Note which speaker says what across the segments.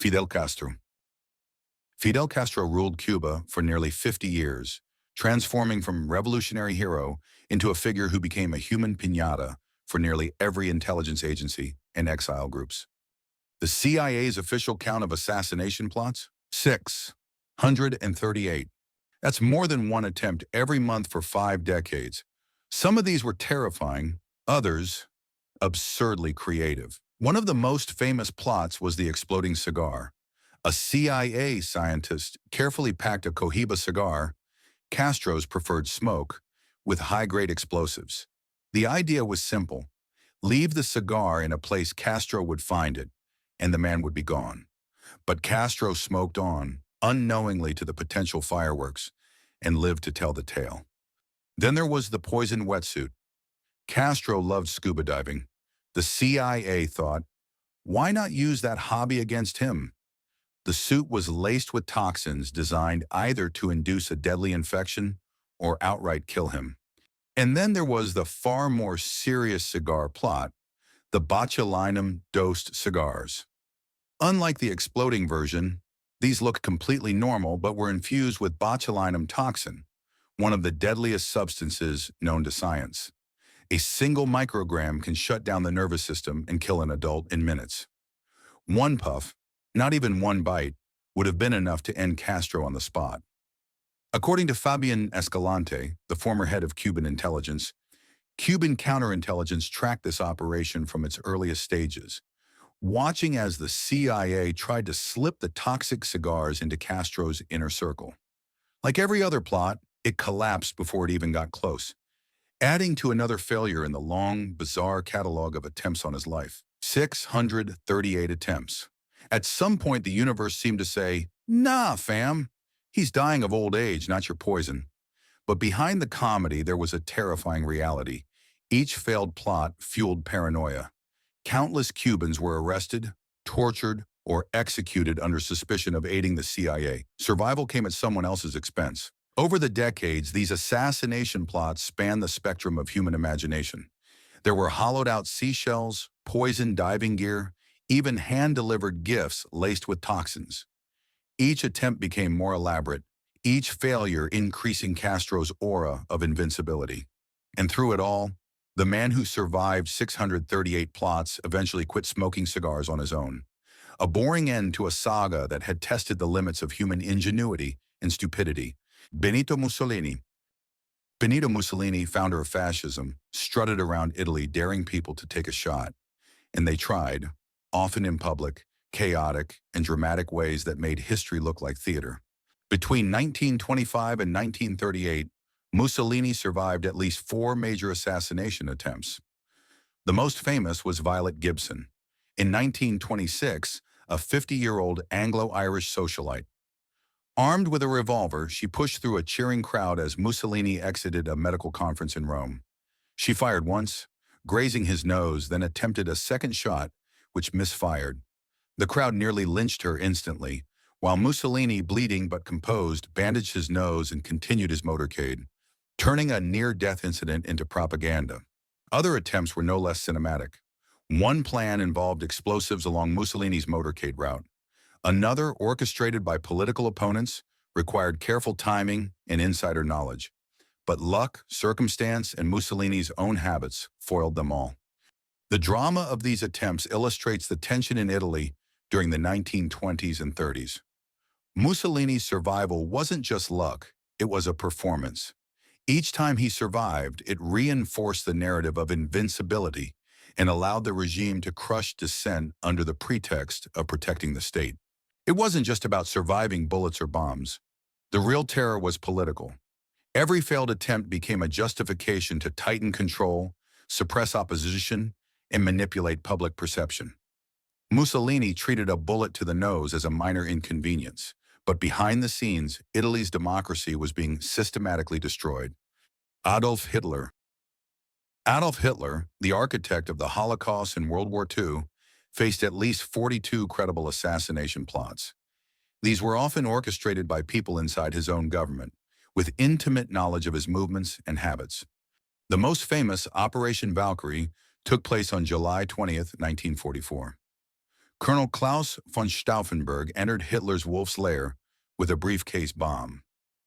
Speaker 1: Fidel Castro. Fidel Castro ruled Cuba for nearly 50 years, transforming from revolutionary hero into a figure who became a human piñata for nearly every intelligence agency and exile groups. The CIA's official count of assassination plots? 638. That's more than one attempt every month for 5 decades. Some of these were terrifying, others absurdly creative. One of the most famous plots was the exploding cigar. A CIA scientist carefully packed a Cohiba cigar, Castro's preferred smoke, with high-grade explosives. The idea was simple. Leave the cigar in a place Castro would find it, and the man would be gone. But Castro smoked on, unknowingly to the potential fireworks, and lived to tell the tale. Then there was the poison wetsuit. Castro loved scuba diving. The CIA thought, why not use that hobby against him? The suit was laced with toxins designed either to induce a deadly infection or outright kill him. And then there was the far more serious cigar plot, the botulinum-dosed cigars. Unlike the exploding version, these looked completely normal but were infused with botulinum toxin, one of the deadliest substances known to science. A single microgram can shut down the nervous system and kill an adult in minutes. One puff, not even one bite, would have been enough to end Castro on the spot. According to Fabian Escalante, the former head of Cuban intelligence, Cuban counterintelligence tracked this operation from its earliest stages, watching as the CIA tried to slip the toxic cigars into Castro's inner circle. Like every other plot, it collapsed before it even got close, adding to another failure in the long, bizarre catalog of attempts on his life. 638 attempts. At some point, the universe seemed to say, nah, fam, he's dying of old age, not your poison. But behind the comedy, there was a terrifying reality. Each failed plot fueled paranoia. Countless Cubans were arrested, tortured, or executed under suspicion of aiding the CIA. Survival came at someone else's expense. Over the decades, these assassination plots spanned the spectrum of human imagination. There were hollowed-out seashells, poisoned diving gear, even hand-delivered gifts laced with toxins. Each attempt became more elaborate, each failure increasing Castro's aura of invincibility. And through it all, the man who survived 638 plots eventually quit smoking cigars on his own. A boring end to a saga that had tested the limits of human ingenuity and stupidity. Benito Mussolini. Benito Mussolini, founder of fascism, strutted around Italy daring people to take a shot. And they tried, often in public, chaotic, and dramatic ways that made history look like theater. Between 1925 and 1938, Mussolini survived at least 4 major assassination attempts. The most famous was Violet Gibson. In 1926, a 50-year-old Anglo-Irish socialite. Armed with a revolver, she pushed through a cheering crowd as Mussolini exited a medical conference in Rome. She fired once, grazing his nose, then attempted a second shot, which misfired. The crowd nearly lynched her instantly, while Mussolini, bleeding but composed, bandaged his nose and continued his motorcade, turning a near-death incident into propaganda. Other attempts were no less cinematic. One plan involved explosives along Mussolini's motorcade route. Another, orchestrated by political opponents, required careful timing and insider knowledge. But luck, circumstance, and Mussolini's own habits foiled them all. The drama of these attempts illustrates the tension in Italy during the 1920s and 30s. Mussolini's survival wasn't just luck, it was a performance. Each time he survived, it reinforced the narrative of invincibility and allowed the regime to crush dissent under the pretext of protecting the state. It wasn't just about surviving bullets or bombs. The real terror was political. Every failed attempt became a justification to tighten control, suppress opposition, and manipulate public perception. Mussolini treated a bullet to the nose as a minor inconvenience, but behind the scenes, Italy's democracy was being systematically destroyed. Adolf Hitler. Adolf Hitler, the architect of the Holocaust and World War II, faced at least 42 credible assassination plots. These were often orchestrated by people inside his own government, with intimate knowledge of his movements and habits. The most famous, Operation Valkyrie, took place on July 20, 1944. Colonel Klaus von Stauffenberg entered Hitler's Wolf's Lair with a briefcase bomb.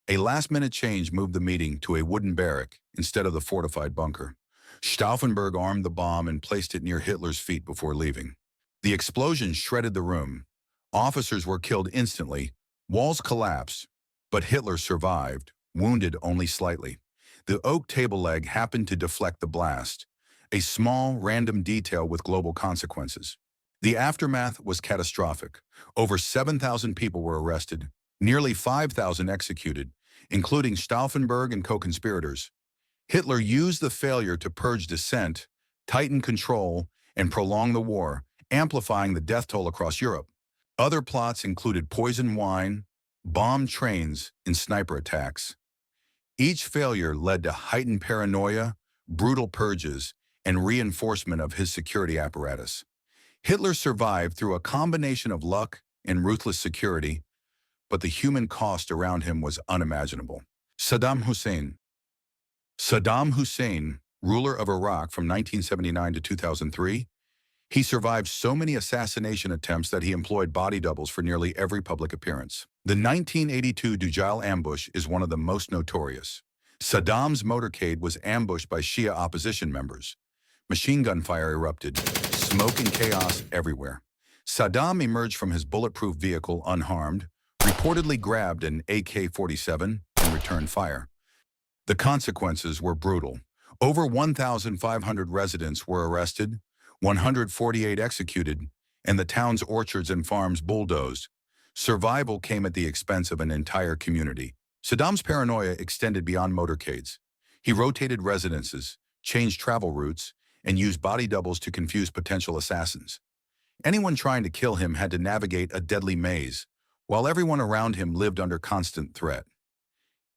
Speaker 1: A last-minute change moved the meeting to a wooden barrack instead of the fortified bunker. Stauffenberg armed the bomb and placed it near Hitler's feet before leaving. The explosion shredded the room. Officers were killed instantly, walls collapsed, but Hitler survived, wounded only slightly. The oak table leg happened to deflect the blast, a small, random detail with global consequences. The aftermath was catastrophic. Over 7,000 people were arrested, nearly 5,000 executed, including Stauffenberg and co-conspirators. Hitler used the failure to purge dissent, tighten control, and prolong the war, amplifying the death toll across Europe. Other plots included poison wine, bombed trains, and sniper attacks. Each failure led to heightened paranoia, brutal purges, and reinforcement of his security apparatus. Hitler survived through a combination of luck and ruthless security, but the human cost around him was unimaginable. Saddam Hussein, ruler of Iraq from 1979 to 2003, he survived so many assassination attempts that he employed body doubles for nearly every public appearance. The 1982 Dujail ambush is one of the most notorious. Saddam's motorcade was ambushed by Shia opposition members. Machine gun fire erupted, smoke and chaos everywhere. Saddam emerged from his bulletproof vehicle unharmed, reportedly grabbed an AK-47 and returned fire. The consequences were brutal. Over 1,500 residents were arrested, 148 executed, and the town's orchards and farms bulldozed. Survival came at the expense of an entire community. Saddam's paranoia extended beyond motorcades. He rotated residences, changed travel routes, and used body doubles to confuse potential assassins. Anyone trying to kill him had to navigate a deadly maze, while everyone around him lived under constant threat.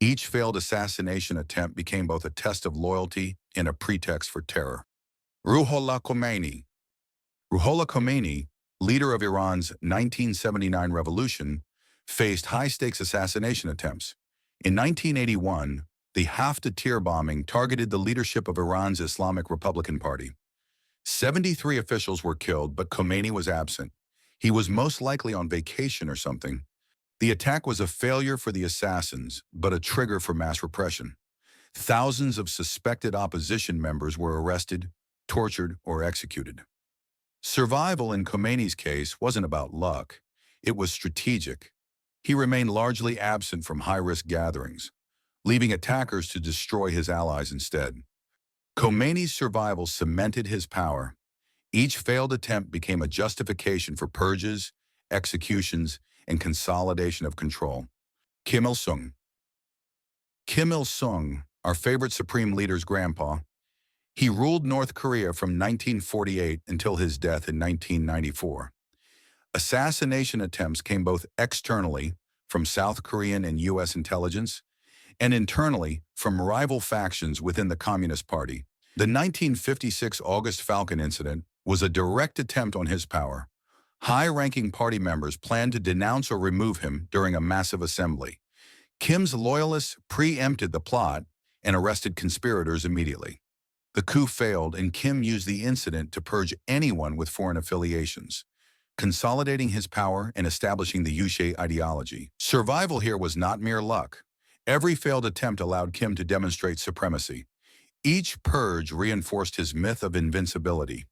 Speaker 1: Each failed assassination attempt became both a test of loyalty and a pretext for terror. Ruhollah Khomeini, leader of Iran's 1979 revolution, faced high-stakes assassination attempts. In 1981, the Haftar bombing targeted the leadership of Iran's Islamic Republican Party. 73 officials were killed, but Khomeini was absent. He was most likely on vacation or something. The attack was a failure for the assassins, but a trigger for mass repression. Thousands of suspected opposition members were arrested, tortured, or executed. Survival in Khomeini's case wasn't about luck. It was strategic. He remained largely absent from high-risk gatherings, leaving attackers to destroy his allies instead. Khomeini's survival cemented his power. Each failed attempt became a justification for purges, executions, and consolidation of control. Kim Il-sung, our favorite supreme leader's grandpa, he ruled North Korea from 1948 until his death in 1994. Assassination attempts came both externally from South Korean and U.S. intelligence and internally from rival factions within the Communist Party. The 1956 August Falcon incident was a direct attempt on his power. High-ranking party members planned to denounce or remove him during a massive assembly. Kim's loyalists preempted the plot and arrested conspirators immediately. The coup failed, and Kim used the incident to purge anyone with foreign affiliations, consolidating his power and establishing the Juche ideology. Survival here was not mere luck. Every failed attempt allowed Kim to demonstrate supremacy. Each purge reinforced his myth of invincibility.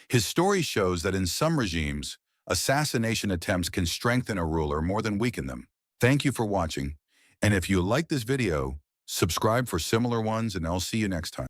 Speaker 1: His story shows that in some regimes, assassination attempts can strengthen a ruler more than weaken them. Thank you for watching, and if you like this video, subscribe for similar ones, and I'll see you next time.